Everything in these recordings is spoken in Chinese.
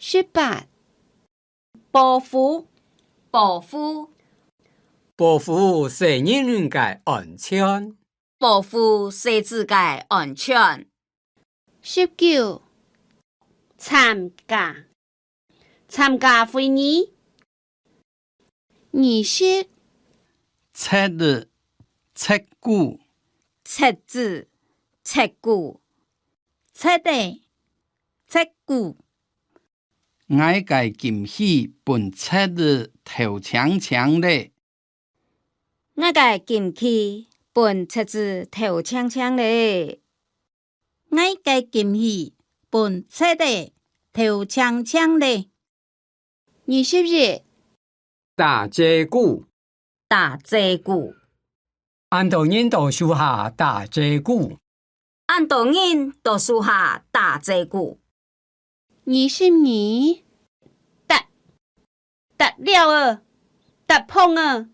18. 保護保護保護成人嘅安全。保護細子嘅安全。19. 參加會議儀式冊子、冊鼓、冊子、冊鼓、冊地、冊鼓。我嘅金喜本冊子頭長長咧，我嘅金喜本冊子頭長長咧，我嘅金喜本冊地頭長長咧。20日打遮鼓，打遮鼓，按多人到樹下打遮鼓，按多人到樹下打遮鼓。22踏了啊，踏碰啊。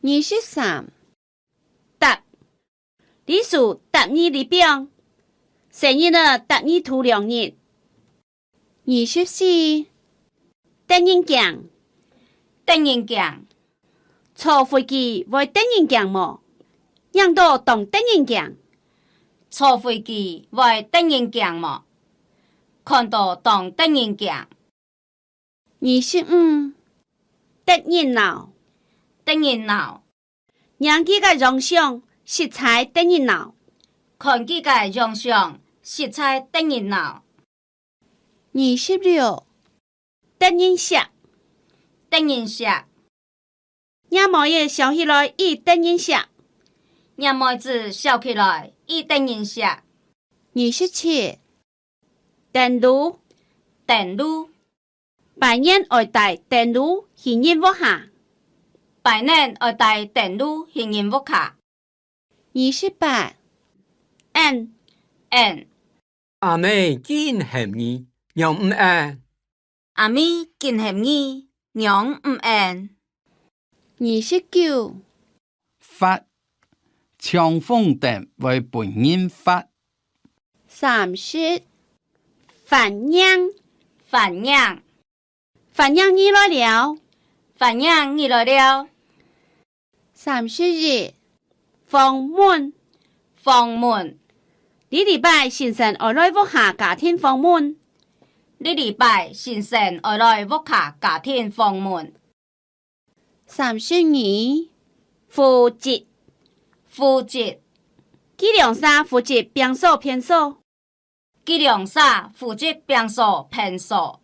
23踏，你數踏你里邊，生日啊踏你頭2日。24得人講，得人講，坐飛機會得人講麼？讓到當得人講，坐飛機會得人講麼？看到當得人講。25得人鬧，得人鬧，讓佢個榮相色彩得人鬧。看佢個榮相色彩得人鬧。26得人食，得人食，也冇嘢想起來伊得人食。讓妹子笑起來伊得人食。27電路電路，百年愛戴電路現人屋下。百年愛戴電路現人屋下。28按阿妹見嫌你，又唔按。阿妹見嫌你，娘唔按。29發長風電為本人發30繁衍繁衍你來了。繁衍你來了。31訪問你禮拜先生愛來屋下家庭訪問。你禮拜先生愛來屋下家庭訪問。32負責計量啥負責平數偏數。計量啥負責平數偏數。